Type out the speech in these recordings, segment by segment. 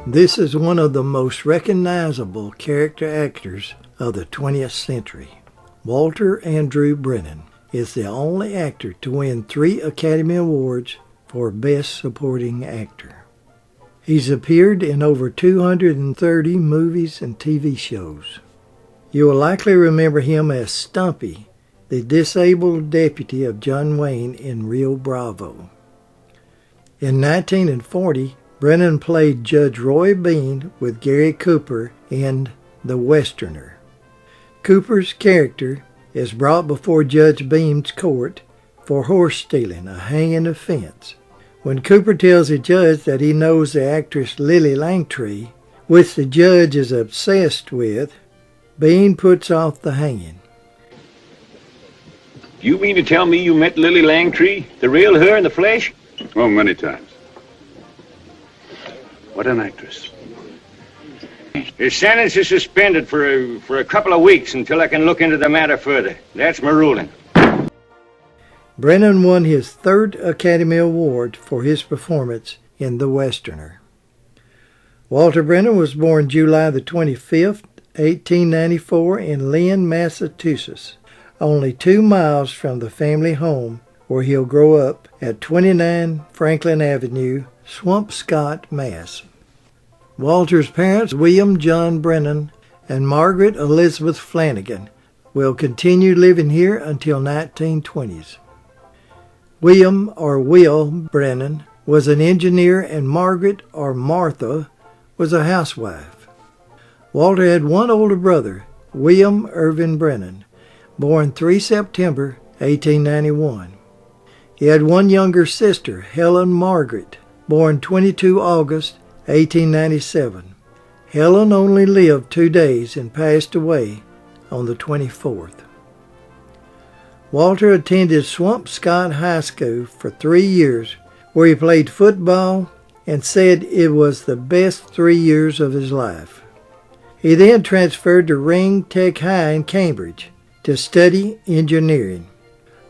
This is one of the most recognizable character actors of the 20th century. Walter Andrew Brennan is the only actor to win 3 Academy Awards for Best Supporting Actor. He's appeared in over 230 movies and TV shows. You will likely remember him as Stumpy, the disabled deputy of John Wayne in Rio Bravo. In 1940, Brennan played Judge Roy Bean with Gary Cooper in The Westerner. Cooper's character is brought before Judge Bean's court for horse stealing, a hanging offense. When Cooper tells the judge that he knows the actress Lily Langtry, which the judge is obsessed with, Bean puts off the hanging. You mean to tell me you met Lily Langtry, the real her in the flesh? Oh, many times. What an actress. His sentence is suspended for a couple of weeks until I can look into the matter further. That's my ruling. Brennan won his 3rd Academy Award for his performance in The Westerner. Walter Brennan was born July the 25th, 1894 in Lynn, Massachusetts, only 2 miles from the family home where he'll grow up at 29 Franklin Avenue, Swampscott, Mass. Walter's parents, William John Brennan and Margaret Elizabeth Flanagan, will continue living here until 1920s. William, or Will, Brennan was an engineer and Margaret, or Martha, was a housewife. Walter had one older brother, William Irvin Brennan, born 3 September 1891. He had one younger sister, Helen Margaret, born 22 August 1897. Helen only lived 2 days and passed away on the 24th. Walter attended Swampscott High School for 3 years, where he played football and said it was the best 3 years of his life. He then transferred to Ring Tech High in Cambridge to study engineering.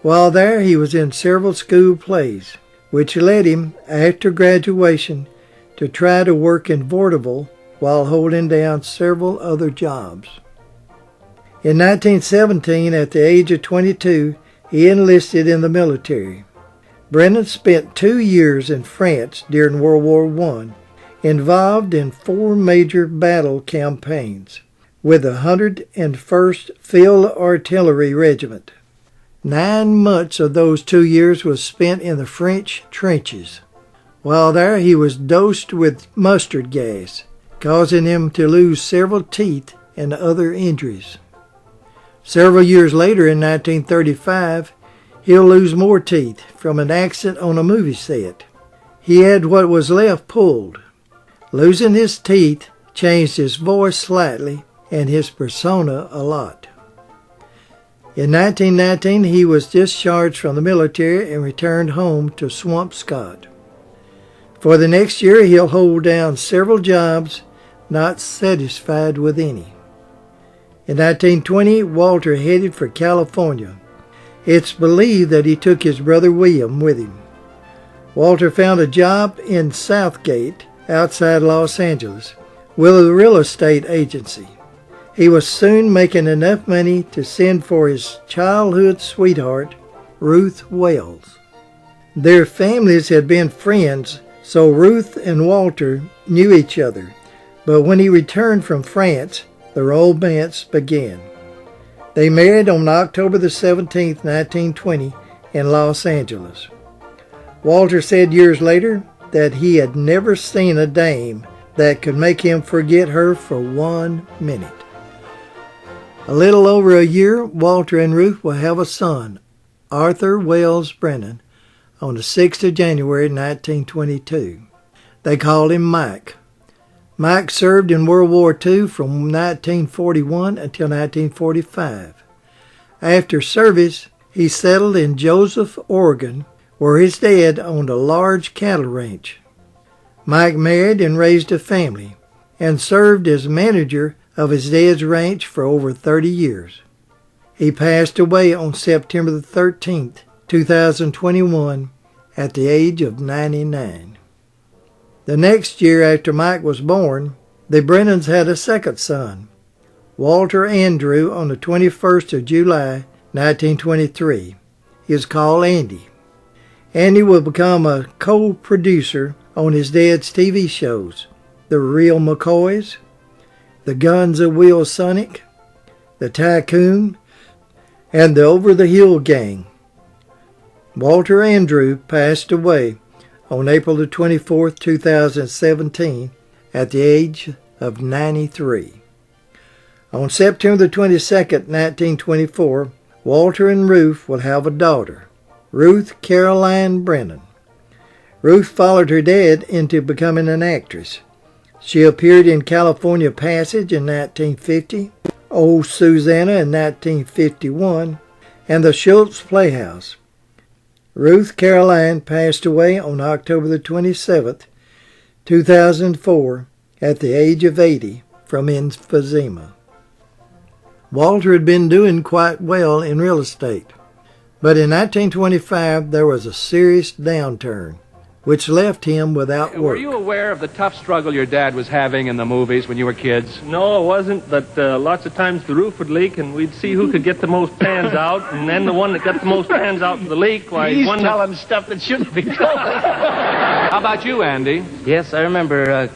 While there, he was in several school plays, which led him, after graduation, to try to work in vaudeville while holding down several other jobs. In 1917, at the age of 22, he enlisted in the military. Brennan spent 2 years in France during World War I, involved in 4 major battle campaigns with the 101st Field Artillery Regiment. 9 months of those 2 years was spent in the French trenches. While there, he was dosed with mustard gas, causing him to lose several teeth and other injuries. Several years later, in 1935, he'll lose more teeth from an accident on a movie set. He had what was left pulled. Losing his teeth changed his voice slightly and his persona a lot. In 1919, he was discharged from the military and returned home to Swampscott. For the next year, he'll hold down several jobs, not satisfied with any. In 1920, Walter headed for California. It's believed that he took his brother William with him. Walter found a job in Southgate, outside Los Angeles, with a real estate agency. He was soon making enough money to send for his childhood sweetheart, Ruth Wells. Their families had been friends, so Ruth and Walter knew each other, but when he returned from France, the romance began. They married on October the 17th, 1920, in Los Angeles. Walter said years later that he had never seen a dame that could make him forget her for 1 minute. A little over a year, Walter and Ruth will have a son, Arthur Wells Brennan, on the 6th of January 1922. They called him Mike. Mike served in World War II from 1941 until 1945. After service, he settled in Joseph, Oregon, where his dad owned a large cattle ranch. Mike married and raised a family, and served as manager of his dad's ranch for over 30 years. He passed away on September the 13th, 2021, at the age of 99. The next year after Mike was born, the Brennans had a second son, Walter Andrew, on the 21st of July, 1923. He was called Andy. Andy would become a co-producer on his dad's TV shows, The Real McCoys, The Guns of Will Sonic, The Tycoon, and The Over the Hill Gang. Walter Andrew passed away on April the 24th, 2017, at the age of 93. On September the 22nd, 1924, Walter and Ruth will have a daughter, Ruth Caroline Brennan. Ruth followed her dad into becoming an actress. She appeared in California Passage in 1950, Old Susanna in 1951, and The Schultz Playhouse. Ruth Caroline passed away on October the 27th, 2004, at the age of 80 from emphysema. Walter had been doing quite well in real estate, but in 1925 there was a serious downturn, which left him without work. Were you aware of the tough struggle your dad was having in the movies when you were kids? No, I wasn't, but lots of times the roof would leak and we'd see who could get the most pans out, and then the one that got the most pans out of the leak, why... He's telling stuff that shouldn't be told. How about you, Andy? Yes, I remember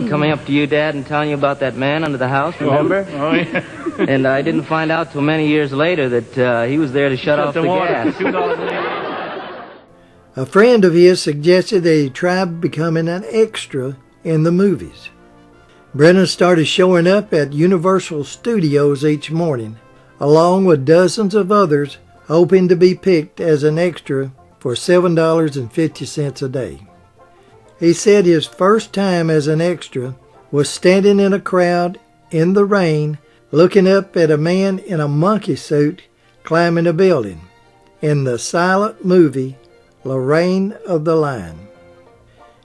coming up to you, Dad, and telling you about that man under the house, remember? Oh, yeah. And I didn't find out till many years later that he was there to shut off the gas. A friend of his suggested that he try becoming an extra in the movies. Brennan started showing up at Universal Studios each morning, along with dozens of others, hoping to be picked as an extra for $7.50 a day. He said his first time as an extra was standing in a crowd in the rain, looking up at a man in a monkey suit climbing a building in the silent movie Lorraine of the Lion.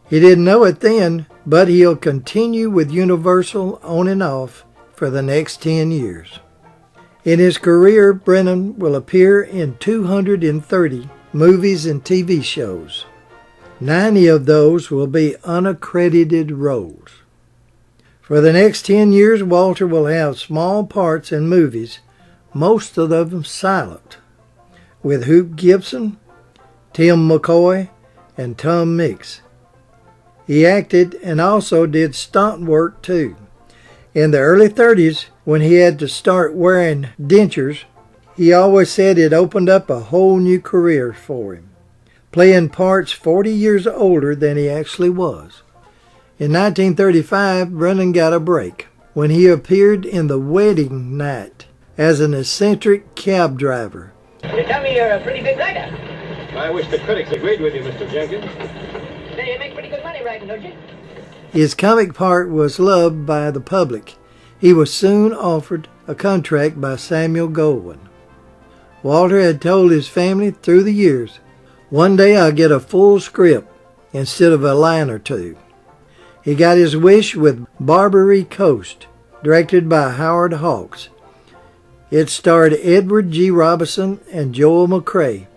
He didn't know it then, but he'll continue with Universal on and off for the next 10 years. In his career, Brennan will appear in 230 movies and TV shows. 90 of those will be unaccredited roles. For the next 10 years, Walter will have small parts in movies, most of them silent, with Hoop Gibson, Tim McCoy, and Tom Mix. He acted and also did stunt work too. In the early 30s, when he had to start wearing dentures, he always said it opened up a whole new career for him, playing parts 40 years older than he actually was. In 1935, Brennan got a break when he appeared in The Wedding Night as an eccentric cab driver. You tell me you're a pretty big writer. I wish the critics agreed with you, Mr. Jenkins. Say, you make pretty good money writing, don't you? His comic part was loved by the public. He was soon offered a contract by Samuel Goldwyn. Walter had told his family through the years, "One day I'll get a full script instead of a line or two." He got his wish with Barbary Coast, directed by Howard Hawks. It starred Edward G. Robinson and Joel McCrea.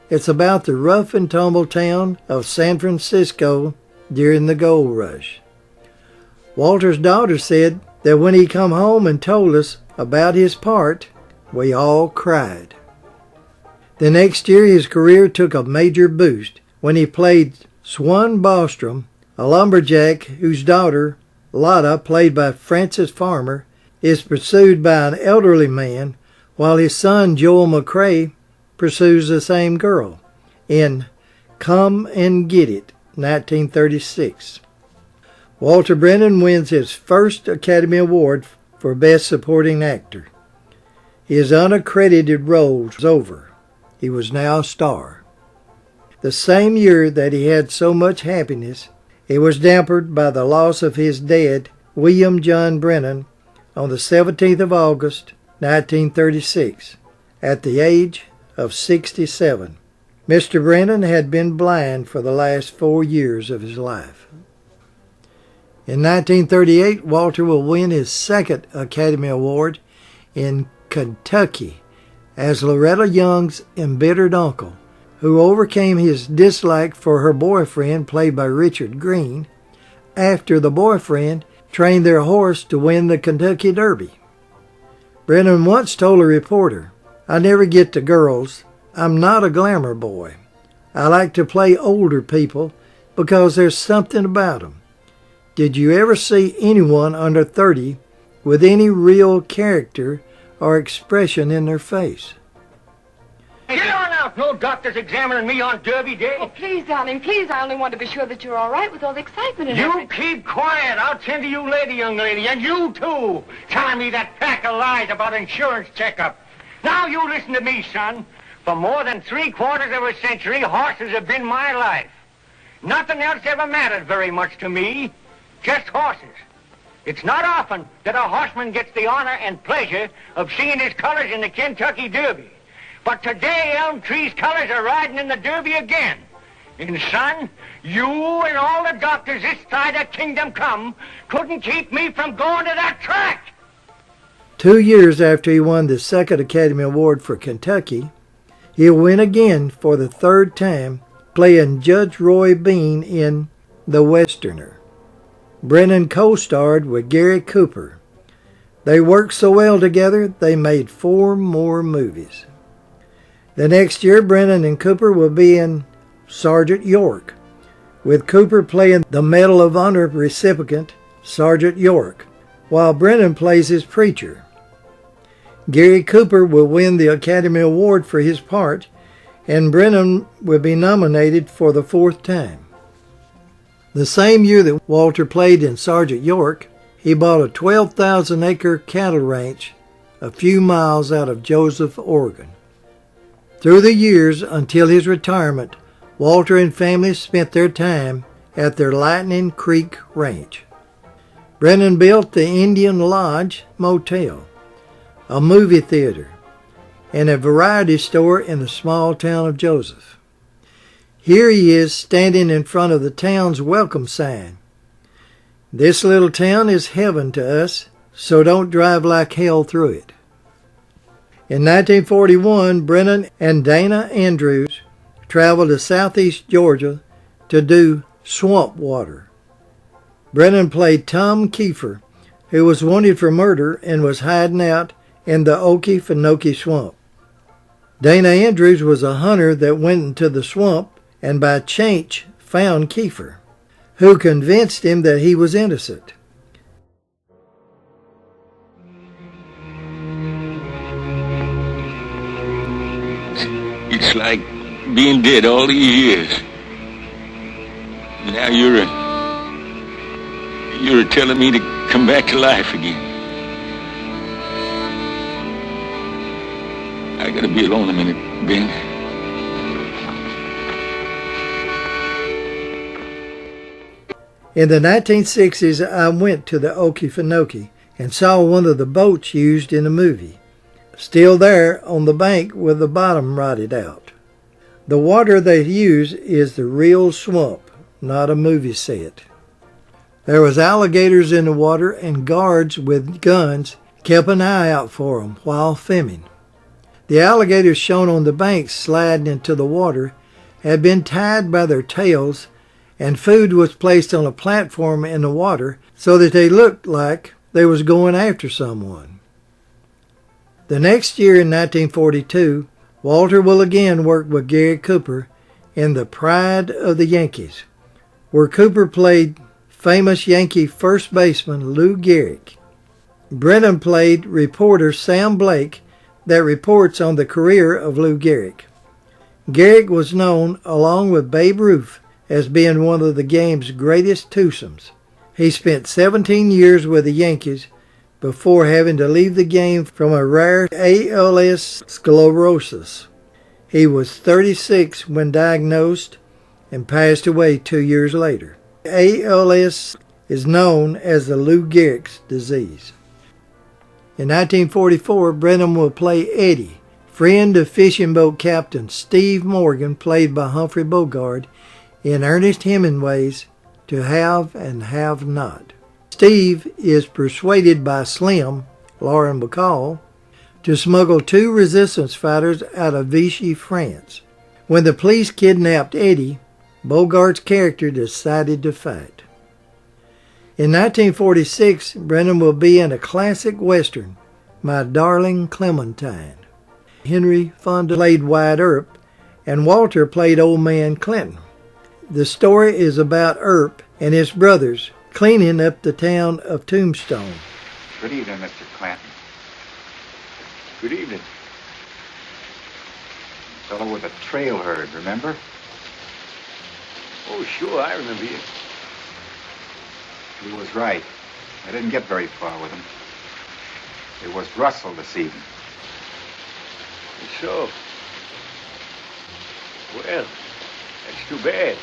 It's about the rough and tumble town of San Francisco during the gold rush. Walter's daughter said that when he come home and told us about his part, we all cried. The next year his career took a major boost when he played Swan Bostrom, a lumberjack whose daughter, Lotta, played by Frances Farmer, is pursued by an elderly man while his son Joel McCrea pursues the same girl in Come and Get It, 1936. Walter Brennan wins his first Academy Award for Best Supporting Actor. His unaccredited role was over. He was now a star. The same year that he had so much happiness, it was dampened by the loss of his dad, William John Brennan, on the 17th of August, 1936, at the age of 67. Mr. Brennan had been blind for the last 4 years of his life. In 1938, Walter will win his second Academy Award in Kentucky as Loretta Young's embittered uncle, who overcame his dislike for her boyfriend, played by Richard Green, after the boyfriend trained their horse to win the Kentucky Derby. Brennan once told a reporter, "I never get to girls. I'm not a glamour boy. I like to play older people because there's something about them. Did you ever see anyone under 30 with any real character or expression in their face?" Get on out! No doctors examining me on Derby Day. Oh, please, darling, please. I only want to be sure that you're all right with all the excitement and You everything. keep quiet. I'll tend to you later, young lady. And you, too. Telling me that pack of lies about insurance checkup. Now you listen to me, son. For more than 3/4 of a century, horses have been my life. Nothing else ever mattered very much to me. Just horses. It's not often that a horseman gets the honor and pleasure of seeing his colors in the Kentucky Derby. But today, Elm Tree's colors are riding in the Derby again. And, son, you and all the doctors this side of Kingdom Come couldn't keep me from going to that track. 2 years after he won the second Academy Award for Kentucky, he'll win again for the third time, playing Judge Roy Bean in The Westerner. Brennan co-starred with Gary Cooper. They worked so well together, they made 4 more movies. The next year, Brennan and Cooper will be in Sergeant York, with Cooper playing the Medal of Honor recipient, Sergeant York, while Brennan plays his preacher. Gary Cooper will win the Academy Award for his part, and Brennan will be nominated for the 4th time. The same year that Walter played in Sergeant York, he bought a 12,000-acre cattle ranch a few miles out of Joseph, Oregon. Through the years until his retirement, Walter and family spent their time at their Lightning Creek Ranch. Brennan built the Indian Lodge Motel, a movie theater, and a variety store in the small town of Joseph. Here he is standing in front of the town's welcome sign. This little town is heaven to us, so don't drive like hell through it. In 1941, Brennan and Dana Andrews traveled to southeast Georgia to do Swamp Water. Brennan played Tom Kiefer, who was wanted for murder and was hiding out in the Okefenokee Swamp. Dana Andrews was a hunter that went into the swamp and by chance found Kiefer, who convinced him that he was innocent. It's like being dead all these years. Now you're telling me to come back to life again. I gotta be alone a minute, Ben. In the 1960s, I went to the Okefenokee and saw one of the boats used in the movie, still there on the bank with the bottom rotted out. The water they use is the real swamp, not a movie set. There was alligators in the water, and guards with guns kept an eye out for them while filming. The alligators shown on the bank sliding into the water had been tied by their tails, and food was placed on a platform in the water so that they looked like they was going after someone. The next year in 1942, Walter will again work with Gary Cooper in The Pride of the Yankees, where Cooper played famous Yankee first baseman Lou Gehrig. Brennan played reporter Sam Blake that reports on the career of Lou Gehrig. Gehrig was known, along with Babe Ruth, as being one of the game's greatest twosomes. He spent 17 years with the Yankees before having to leave the game from a rare ALS sclerosis. He was 36 when diagnosed and passed away 2 years later. ALS is known as the Lou Gehrig disease. In 1944, Brennan will play Eddie, friend of fishing boat captain Steve Morgan, played by Humphrey Bogart, in Ernest Hemingway's To Have and Have Not. Steve is persuaded by Slim, Lauren Bacall, to smuggle 2 resistance fighters out of Vichy, France. When the police kidnapped Eddie, Bogart's character decided to fight. In 1946, Brennan will be in a classic Western, My Darling Clementine. Henry Fonda played Wyatt Earp, and Walter played Old Man Clinton. The story is about Earp and his brothers cleaning up the town of Tombstone. Good evening, Mr. Clanton. Good evening. The fellow with the trail herd, remember? Oh, sure, I remember you. He was right. I didn't get very far with him. It was Russell this evening. So? Well, that's too bad.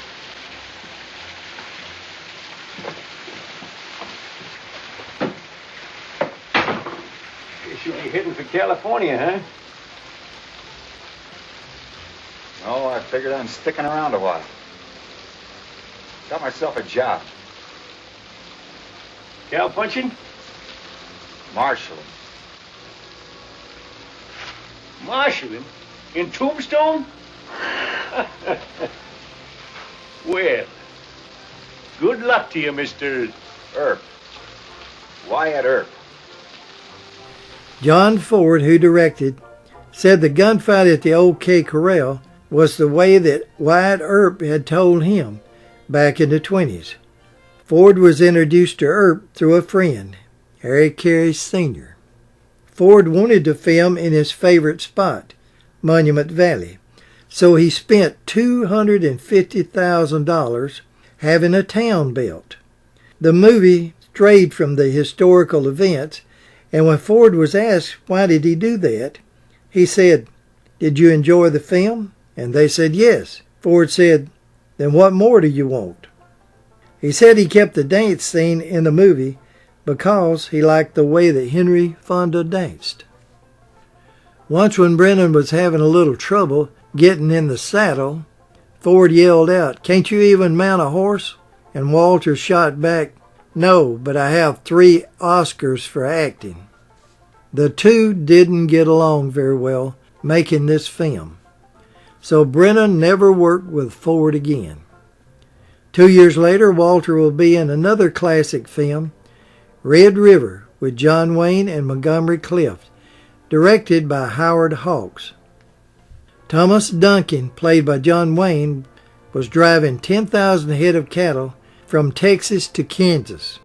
Guess you'll be heading for California, huh? No, I figured on sticking around a while. Got myself a job. Cow punching? Marshalling. Marshalling? In Tombstone? Well, good luck to you, Mr. Earp. Wyatt Earp. John Ford, who directed, said the gunfight at the OK Corral was the way that Wyatt Earp had told him back in the 20s. Ford was introduced to Earp through a friend, Harry Carey Sr. Ford wanted to film in his favorite spot, Monument Valley, so he spent $250,000 having a town built. The movie strayed from the historical events, and when Ford was asked why did he do that, he said, "Did you enjoy the film?" And they said yes. Ford said, "Then what more do you want?" He said he kept the dance scene in the movie because he liked the way that Henry Fonda danced. Once when Brennan was having a little trouble getting in the saddle, Ford yelled out, "Can't you even mount a horse?" And Walter shot back, "No, but I have 3 Oscars for acting." The two didn't get along very well making this film, so Brennan never worked with Ford again. 2 years later, Walter will be in another classic film, Red River, with John Wayne and Montgomery Clift, directed by Howard Hawks. Thomas Duncan, played by John Wayne, was driving 10,000 head of cattle from Texas to Kansas.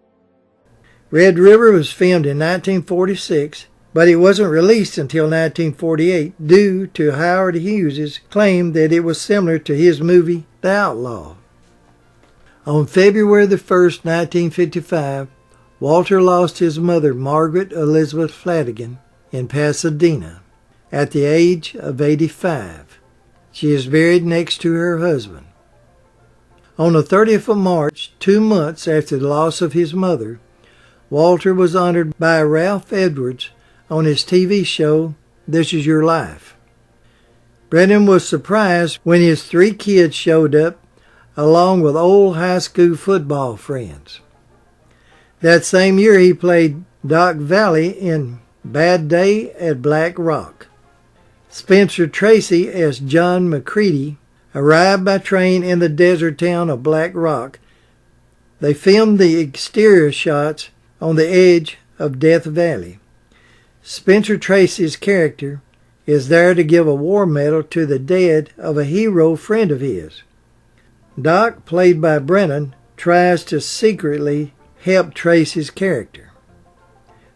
Red River was filmed in 1946, but it wasn't released until 1948 due to Howard Hughes' claim that it was similar to his movie The Outlaw. On February the 1st, 1955, Walter lost his mother, Margaret Elizabeth Flanagan, in Pasadena at the age of 85. She is buried next to her husband. On the 30th of March, 2 months after the loss of his mother, Walter was honored by Ralph Edwards on his TV show, This Is Your Life. Brennan was surprised when his 3 kids showed up, along with old high school football friends. That same year, he played Doc Valley in Bad Day at Black Rock. Spencer Tracy as John McCready arrived by train in the desert town of Black Rock. They filmed the exterior shots on the edge of Death Valley. Spencer Tracy's character is there to give a war medal to the dead of a hero friend of his. Doc, played by Brennan, tries to secretly help Tracy's character.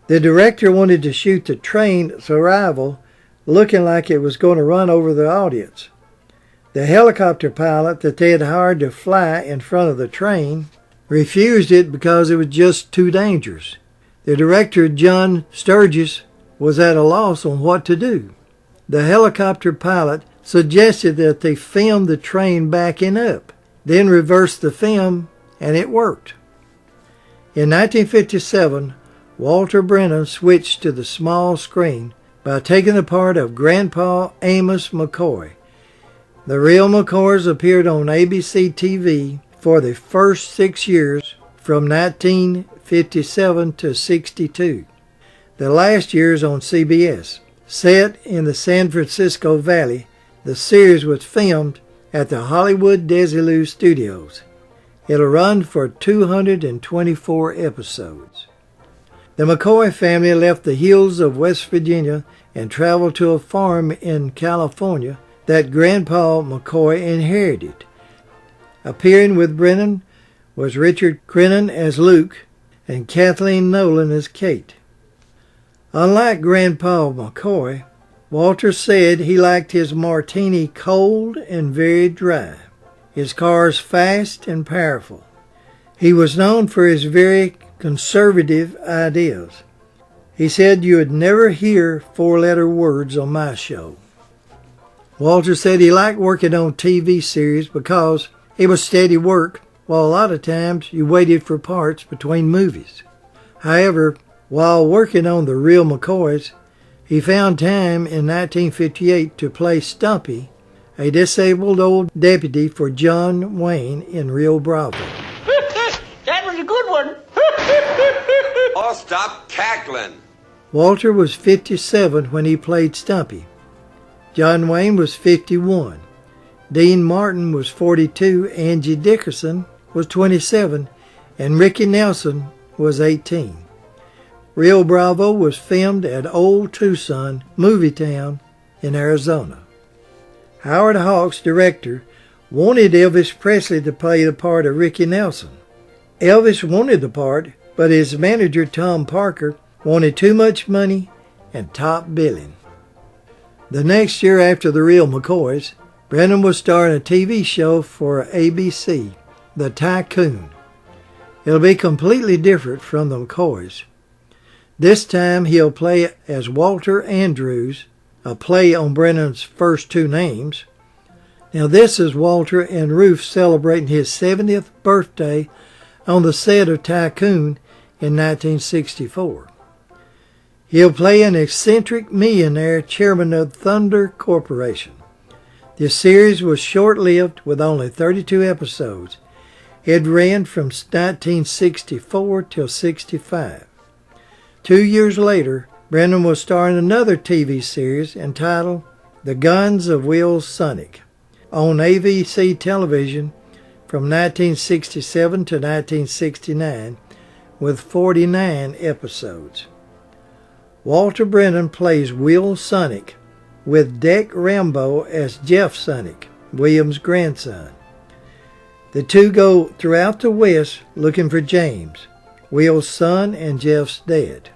The director wanted to shoot the train's arrival looking like it was going to run over the audience. The helicopter pilot that they had hired to fly in front of the train refused it because it was just too dangerous. The director, John Sturgis, was at a loss on what to do. The helicopter pilot suggested that they film the train backing up, then reverse the film, and it worked. In 1957, Walter Brennan switched to the small screen by taking the part of Grandpa Amos McCoy. The real McCoys appeared on ABC TV for the first 6 years from 19 57 to 62. The last years on CBS. Set in the San Francisco Valley, the series was filmed at the Hollywood Desilu Studios. It'll run for 224 episodes. The McCoy family left the hills of West Virginia and traveled to a farm in California that Grandpa McCoy inherited. Appearing with Brennan was Richard Crennan as Luke and Kathleen Nolan as Kate. Unlike Grandpa McCoy, Walter said he liked his martini cold and very dry, his cars fast and powerful. He was known for his very conservative ideas. He said you would never hear four-letter words on my show. Walter said he liked working on TV series because it was steady work, while a lot of times you waited for parts between movies. However, while working on The Real McCoys, he found time in 1958 to play Stumpy, a disabled old deputy for John Wayne in Rio Bravo. That was a good one. Oh, stop cackling. Walter was 57 when he played Stumpy. John Wayne was 51. Dean Martin was 42. Angie Dickerson was 27. And Ricky Nelson was 18. Rio Bravo was filmed at Old Tucson, Movie Town in Arizona. Howard Hawks, director, wanted Elvis Presley to play the part of Ricky Nelson. Elvis wanted the part, but his manager Tom Parker wanted too much money and top billing. The next year after The Real McCoys, Brennan was starring a TV show for ABC, The Tycoon. It'll be completely different from The McCoys. This time he'll play as Walter Andrews, a play on Brennan's first two names. Now this is Walter and Ruth celebrating his 70th birthday on the set of Tycoon in 1964. He'll play an eccentric millionaire chairman of Thunder Corporation. This series was short-lived with only 32 episodes. It ran from 1964 till 65. 2 years later, Brennan was starring another TV series entitled The Guns of Will Sonic on ABC television from 1967 to 1969 with 49 episodes. Walter Brennan plays Will Sonic with Dick Rambo as Jeff Sonic, William's grandson. The two go throughout the West looking for James, Will's son and Jeff's dad.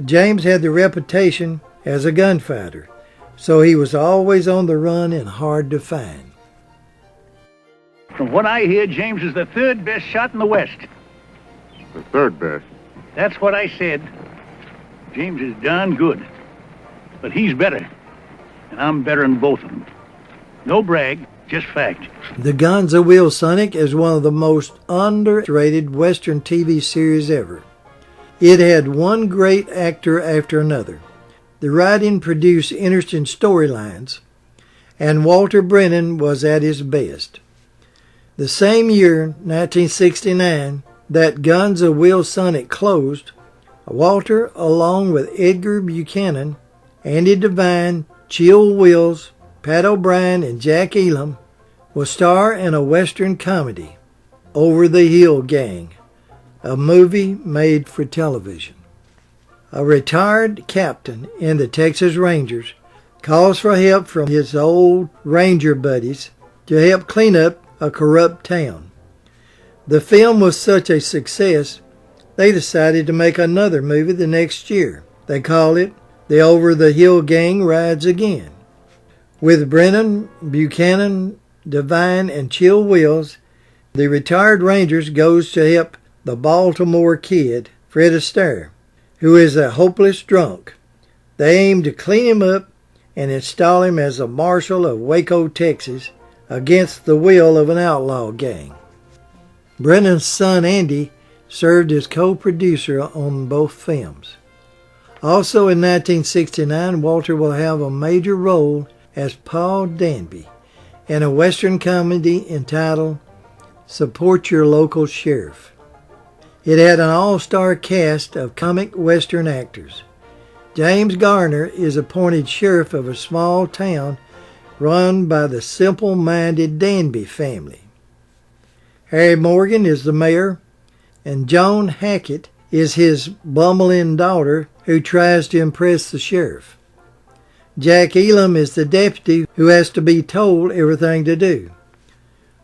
James had the reputation as a gunfighter, so he was always on the run and hard to find. From what I hear, James is the third best shot in the West. The third best? That's what I said. James is darn good. But he's better. And I'm better than both of them. No brag, just fact. The Guns of Will Sonic is one of the most underrated Western TV series ever. It had one great actor after another. The writing produced interesting storylines, and Walter Brennan was at his best. The same year, 1969, that Guns of Will Sonic closed, Walter, along with Edgar Buchanan, Andy Devine, Chill Wills, Pat O'Brien, and Jack Elam, will star in a Western comedy, Over the Hill Gang, a movie made for television. A retired captain in the Texas Rangers calls for help from his old Ranger buddies to help clean up a corrupt town. The film was such a success, they decided to make another movie the next year. They called it The Over the Hill Gang Rides Again. With Brennan, Buchanan, Devine, and Chill Wills, the retired Rangers goes to help the Baltimore kid, Fred Astaire, who is a hopeless drunk. They aim to clean him up and install him as a marshal of Waco, Texas, against the will of an outlaw gang. Brennan's son Andy served as co-producer on both films. Also in 1969, Walter will have a major role as Paul Danby in a Western comedy entitled Support Your Local Sheriff. It had an all-star cast of comic Western actors. James Garner is appointed sheriff of a small town run by the simple-minded Danby family. Harry Morgan is the mayor, and Joan Hackett is his bumbling daughter who tries to impress the sheriff. Jack Elam is the deputy who has to be told everything to do.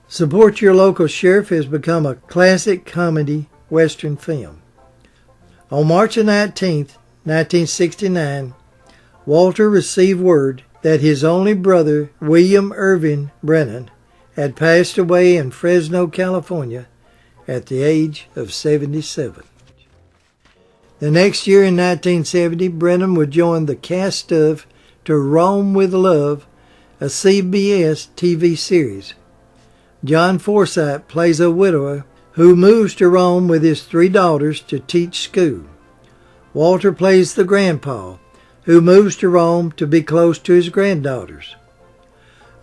Support Your Local Sheriff has become a classic comedy Western film. On March 19, 1969, Walter received word that his only brother, William Irving Brennan, had passed away in Fresno, California at the age of 77. The next year in 1970, Brennan would join the cast of To Rome with Love, a CBS TV series. John Forsythe plays a widower who moves to Rome with his 3 daughters to teach school. Walter plays the grandpa who moves to Rome to be close to his granddaughters.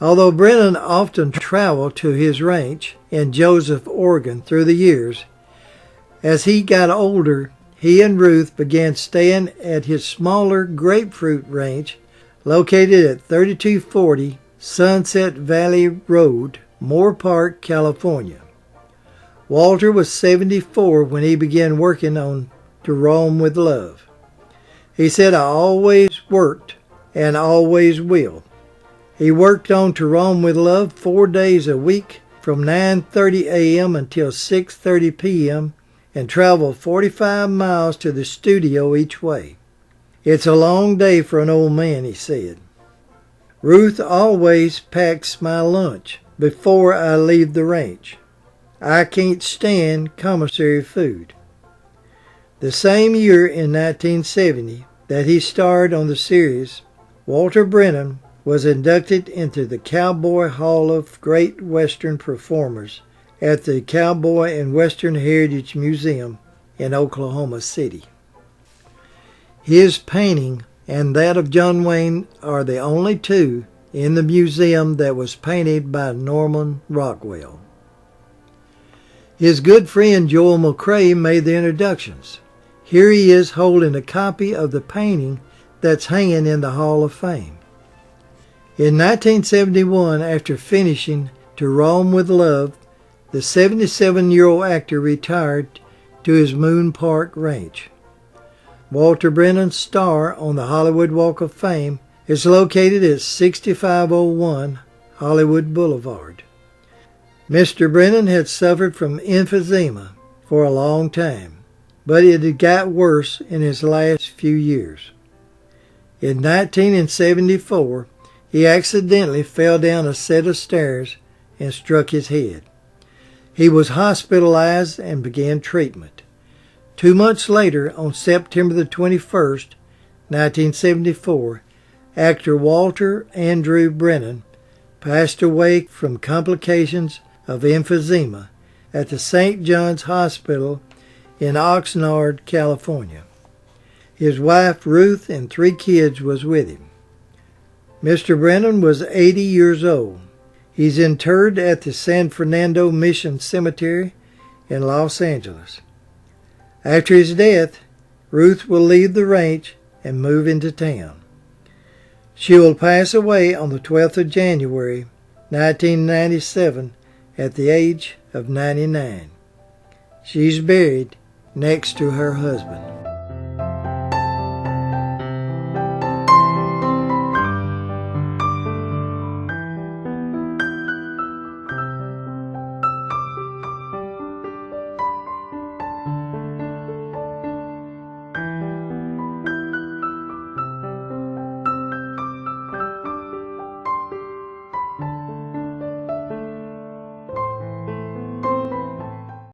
Although Brennan often traveled to his ranch in Joseph, Oregon through the years, as he got older, he and Ruth began staying at his smaller grapefruit ranch located at 3240 Sunset Valley Road, Moore Park, California. Walter was 74 when he began working on To Rome with Love. He said, "I always worked and always will." He worked on To Rome with Love 4 days a week from 9:30 a.m. until 6:30 p.m. and traveled 45 miles to the studio each way. "It's a long day for an old man," he said. "Ruth always packs my lunch before I leave the ranch. I can't stand commissary food." The same year in 1970 that he starred on the series, Walter Brennan was inducted into the Cowboy Hall of Great Western Performers at the Cowboy and Western Heritage Museum in Oklahoma City. His painting and that of John Wayne are the only 2 in the museum that was painted by Norman Rockwell. His good friend Joel McCrae made the introductions. Here he is holding a copy of the painting that's hanging in the Hall of Fame. In 1971, after finishing To Rome with Love, the 77-year-old actor retired to his Moon Park ranch. Walter Brennan's star on the Hollywood Walk of Fame is located at 6501 Hollywood Boulevard. Mr. Brennan had suffered from emphysema for a long time, but it had got worse in his last few years. In 1974, he accidentally fell down a set of stairs and struck his head. He was hospitalized and began treatment. 2 months later, on September the 21st, 1974, actor Walter Andrew Brennan passed away from complications of emphysema at the St. John's Hospital in Oxnard, California. His wife Ruth and 3 kids was with him. Mr. Brennan was 80 years old. He's interred at the San Fernando Mission Cemetery in Los Angeles. After his death, Ruth will leave the ranch and move into town. She will pass away on the 12th of January, 1997, at the age of 99. She's buried next to her husband.